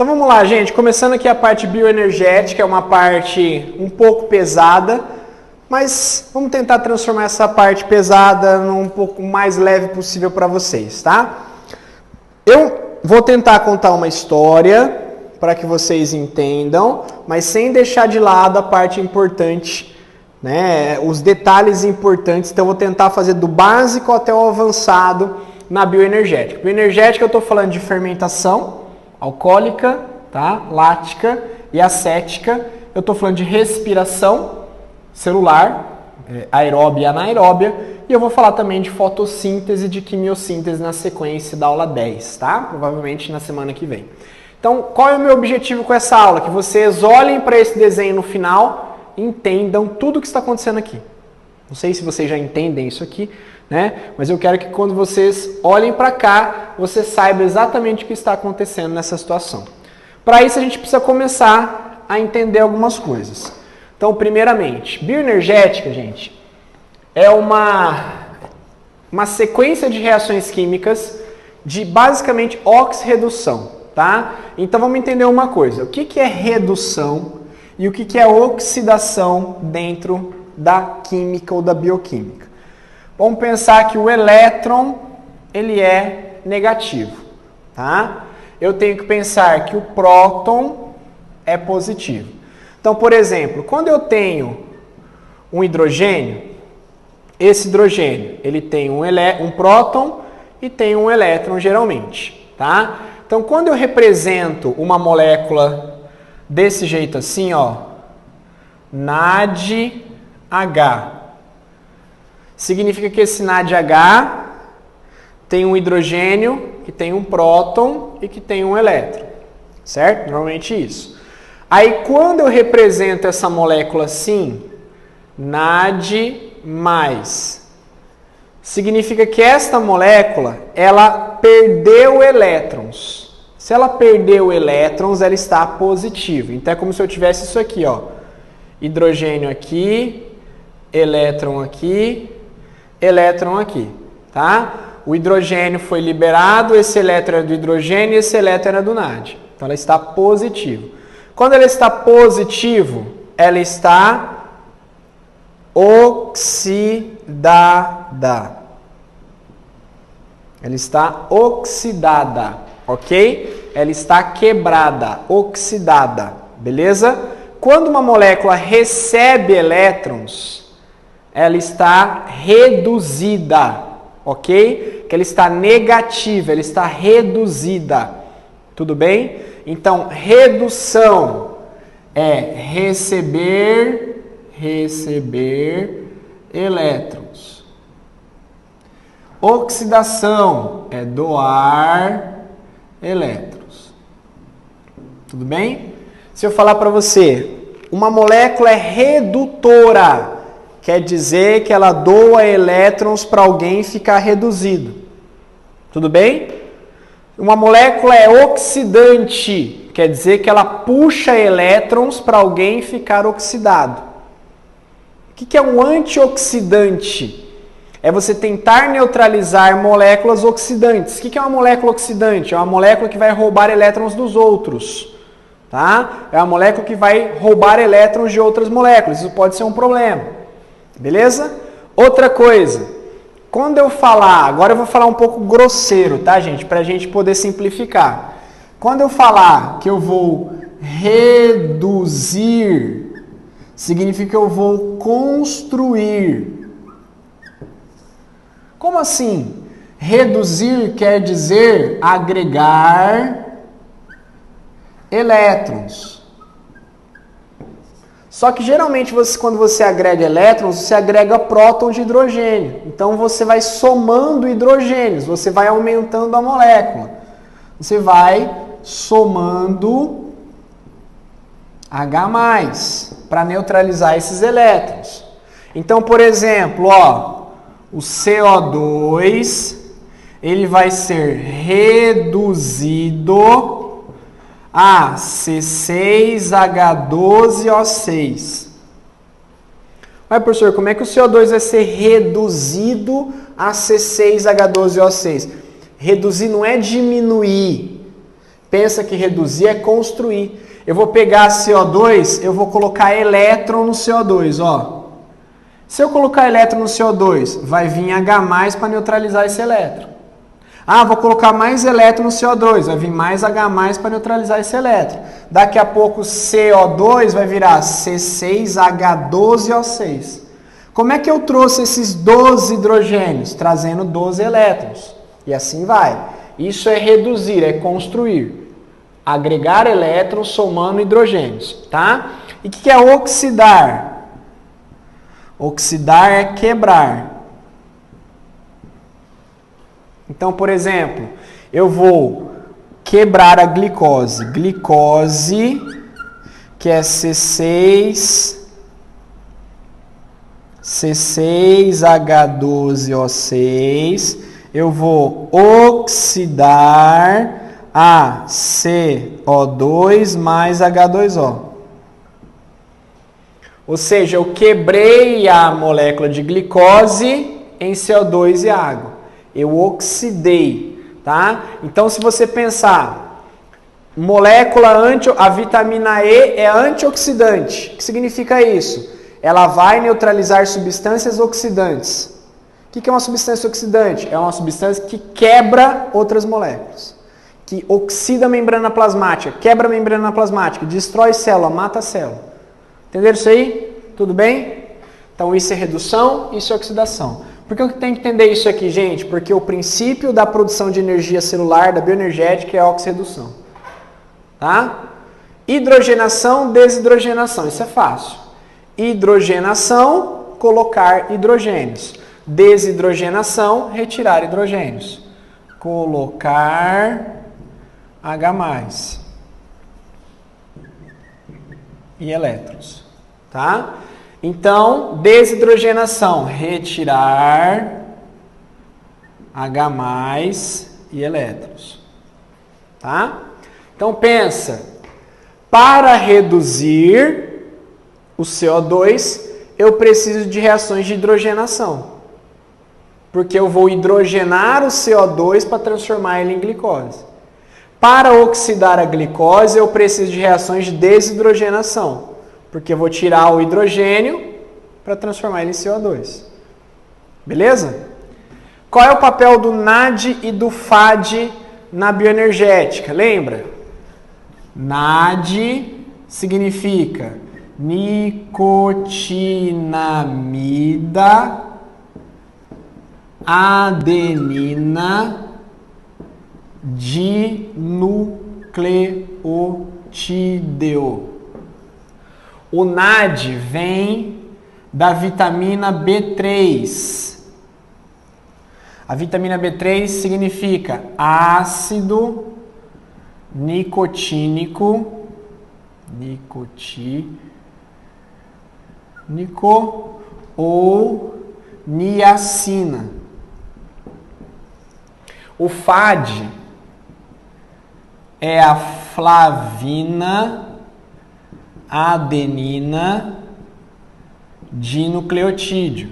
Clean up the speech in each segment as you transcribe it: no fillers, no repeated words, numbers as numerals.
Então vamos lá, gente. Começando aqui a parte bioenergética, é uma parte um pouco pesada, mas vamos tentar transformar essa parte pesada num pouco mais leve possível para vocês, tá? Eu vou tentar contar uma história para que vocês entendam, mas sem deixar de lado a parte importante, né? Os detalhes importantes. Então eu vou tentar fazer do básico até o avançado na bioenergética. Bioenergética eu estou falando de fermentação alcoólica, tá? Lática e acética. Eu estou falando de respiração celular, aeróbia e anaeróbia, e eu vou falar também de fotossíntese e de quimiossíntese na sequência da aula 10, tá? Provavelmente na semana que vem. Então, qual é o meu objetivo com essa aula? Que vocês olhem para esse desenho no final e entendam tudo o que está acontecendo aqui. Não sei se vocês já entendem isso aqui, né? Mas eu quero que quando vocês olhem para cá, você saiba exatamente o que está acontecendo nessa situação. Para isso, a gente precisa começar a entender algumas coisas. Então, primeiramente, bioenergética, gente, é uma sequência de reações químicas de basicamente oxirredução, tá? Então, vamos entender uma coisa. O que é redução e o que é oxidação dentro da química ou da bioquímica? Vamos pensar que o elétron, ele é negativo, tá? Eu tenho que pensar que o próton é positivo. Então, por exemplo, quando eu tenho um hidrogênio, esse hidrogênio, ele tem um próton e tem um elétron geralmente, tá? Então, quando eu represento uma molécula desse jeito assim, ó, NADH, significa que esse NADH tem um hidrogênio que tem um próton e que tem um elétron, certo? Normalmente isso. Aí, quando eu represento essa molécula assim, NAD+, significa que esta molécula, ela perdeu elétrons. Se ela perdeu elétrons, ela está positiva. Então, é como se eu tivesse isso aqui, ó. Hidrogênio aqui, elétron aqui, tá? O hidrogênio foi liberado, esse elétron é do hidrogênio e esse elétron é do NAD. Então, ela está positiva. Quando ela está positivo, ela está oxidada. Ela está oxidada, ok? Ela está quebrada, oxidada, beleza? Quando uma molécula recebe elétrons, ela está reduzida, ok? Que ela está negativa, ela está reduzida, tudo bem? Então, redução é receber elétrons. Oxidação é doar elétrons. Tudo bem? Se eu falar para você, uma molécula é redutora, quer dizer que ela doa elétrons para alguém ficar reduzido. Tudo bem? Uma molécula é oxidante, quer dizer que ela puxa elétrons para alguém ficar oxidado. O que é um antioxidante? É você tentar neutralizar moléculas oxidantes. O que é uma molécula oxidante? É uma molécula que vai roubar elétrons dos outros. Tá? É uma molécula que vai roubar elétrons de outras moléculas. Isso pode ser um problema. Beleza? Outra coisa. Quando eu falar, agora eu vou falar um pouco grosseiro, tá, gente? Para a gente poder simplificar. Quando eu falar que eu vou reduzir, significa que eu vou construir. Como assim? Reduzir quer dizer agregar elétrons. Só que geralmente quando você agrega elétrons, você agrega prótons de hidrogênio. Então você vai somando hidrogênios, você vai aumentando a molécula. Você vai somando H+, para neutralizar esses elétrons. Então, por exemplo, ó, o CO2, ele vai ser reduzido a C6H12O6. Mas, professor, como é que o CO2 vai ser reduzido a C6H12O6? Reduzir não é diminuir. pensa que reduzir é construir. Eu vou pegar CO2, eu vou colocar elétron no CO2, ó. Se eu colocar elétron no CO2, vai vir H+ para neutralizar esse elétron. Ah, vou colocar mais elétron no CO2, vai vir mais H+ para neutralizar esse elétron. Daqui a pouco CO2 vai virar C6H12O6. Como é que eu trouxe esses 12 hidrogênios? Trazendo 12 elétrons. E assim vai. Isso é reduzir, é construir. Agregar elétrons somando hidrogênios, tá? E o que é oxidar? Oxidar é quebrar. Então, por exemplo, eu vou quebrar a glicose. Glicose, que é C6H12O6. Eu vou oxidar a CO2 mais H2O. Ou seja, eu quebrei a molécula de glicose em CO2 e água. Eu oxidei, tá? Então, se você pensar, a vitamina E é antioxidante. O que significa isso? Ela vai neutralizar substâncias oxidantes. O que é uma substância oxidante? É uma substância que quebra outras moléculas. Que oxida a membrana plasmática, quebra a membrana plasmática, destrói célula, mata a célula. Entenderam isso aí? Tudo bem? Então isso é redução, isso é oxidação. Por que eu tenho que entender isso aqui, gente? Porque o princípio da produção de energia celular, da bioenergética, é a oxirredução. Tá? Hidrogenação, desidrogenação, isso é fácil. Hidrogenação, colocar hidrogênios. Desidrogenação, retirar hidrogênios. Colocar H+ e elétrons, tá? Então, desidrogenação, retirar H+ e elétrons, tá? Então, pensa, para reduzir o CO2, eu preciso de reações de hidrogenação, porque eu vou hidrogenar o CO2 para transformar ele em glicose. Para oxidar a glicose, eu preciso de reações de desidrogenação, porque eu vou tirar o hidrogênio para transformar ele em CO2. Beleza? Qual é o papel do NAD e do FAD na bioenergética? Lembra? NAD significa nicotinamida, adenina, dinucleotídeo. O NAD vem da vitamina B3. A vitamina B3 significa ácido nicotínico, ou niacina. O FAD é a flavina, adenina, dinucleotídeo.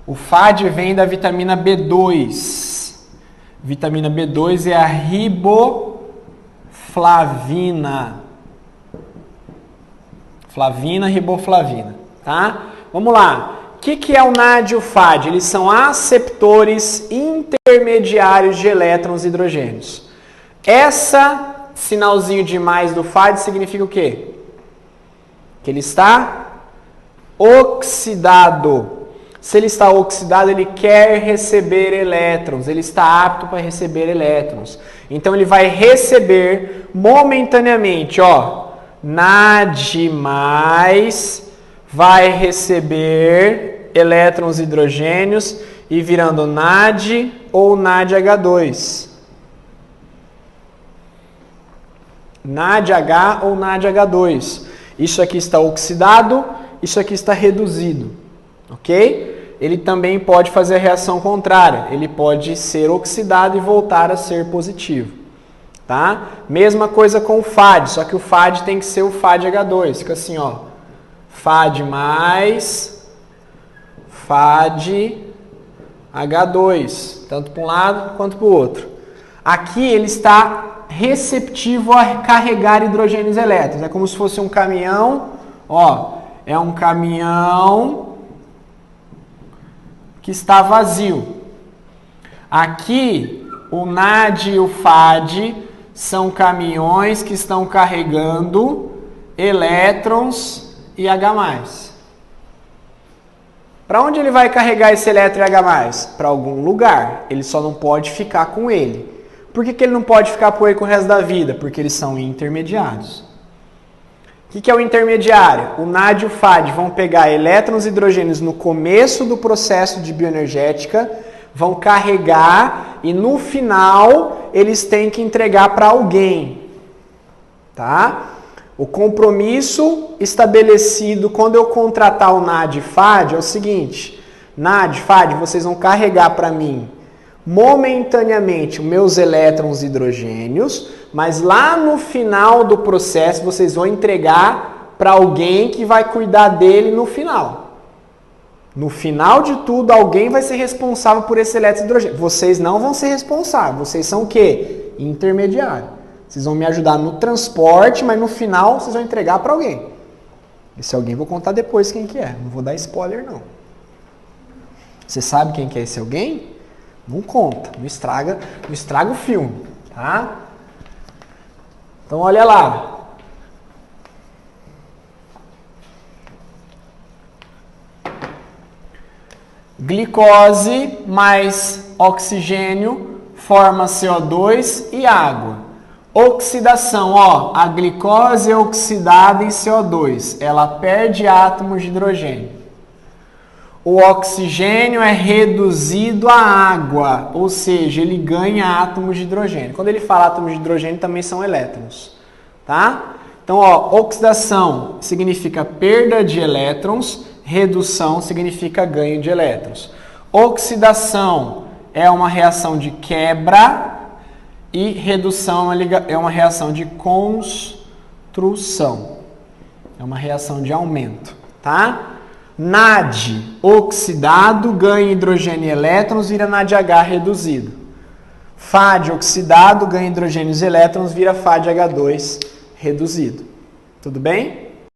O FAD vem da vitamina B2. Vitamina B2 é a riboflavina. Flavina, riboflavina, tá? Vamos lá. O que é o NAD e o FAD? Eles são aceptores intermediários de elétrons e hidrogênios. Essa sinalzinho de mais do FAD significa o quê? Que ele está oxidado. Se ele está oxidado, ele quer receber elétrons. Ele está apto para receber elétrons. Então, ele vai receber momentaneamente, ó, NAD+, vai receber elétrons e hidrogênios e virando NAD ou NADH2. NADH ou NADH2. Isso aqui está oxidado, isso aqui está reduzido. Ok? Ele também pode fazer a reação contrária. Ele pode ser oxidado e voltar a ser positivo. Tá? Mesma coisa com o FAD, só que o FAD tem que ser o FADH2. Fica assim, ó. FAD+, FADH2, tanto para um lado quanto para o outro. Aqui ele está receptivo a carregar hidrogênios e elétrons. É como se fosse um caminhão, ó, é um caminhão que está vazio. Aqui, o NAD e o FAD são caminhões que estão carregando elétrons e H+. Para onde ele vai carregar esse elétron e H+? Para algum lugar. Ele só não pode ficar com ele. Por que ele não pode ficar com ele com o resto da vida? Porque eles são intermediários. O que é o intermediário? O NAD e o FAD vão pegar elétrons e hidrogênios no começo do processo de bioenergética, vão carregar e no final eles têm que entregar para alguém. Tá? O compromisso estabelecido quando eu contratar o NAD e FAD é o seguinte: NAD, FAD, vocês vão carregar para mim momentaneamente os meus elétrons e hidrogênios, mas lá no final do processo vocês vão entregar para alguém que vai cuidar dele no final. No final de tudo, alguém vai ser responsável por esse elétron e hidrogênio. Vocês não vão ser responsáveis, vocês são o quê? Intermediário. Vocês vão me ajudar no transporte, mas no final vocês vão entregar para alguém. Esse alguém eu vou contar depois quem que é. Não vou dar spoiler, não. Você sabe quem que é esse alguém? Não conta. Não estraga o filme. Tá? Então, olha lá. Glicose mais oxigênio forma CO2 e água. Oxidação, ó, a glicose é oxidada em CO2, ela perde átomos de hidrogênio. O oxigênio é reduzido a água, ou seja, ele ganha átomos de hidrogênio. Quando ele fala átomos de hidrogênio, também são elétrons, tá? Então, ó, oxidação significa perda de elétrons, redução significa ganho de elétrons. Oxidação é uma reação de quebra e redução é uma reação de construção. É uma reação de aumento, tá? NAD oxidado ganha hidrogênio e elétrons, vira NADH reduzido. FAD oxidado ganha hidrogênios e elétrons, vira FADH2 reduzido. Tudo bem?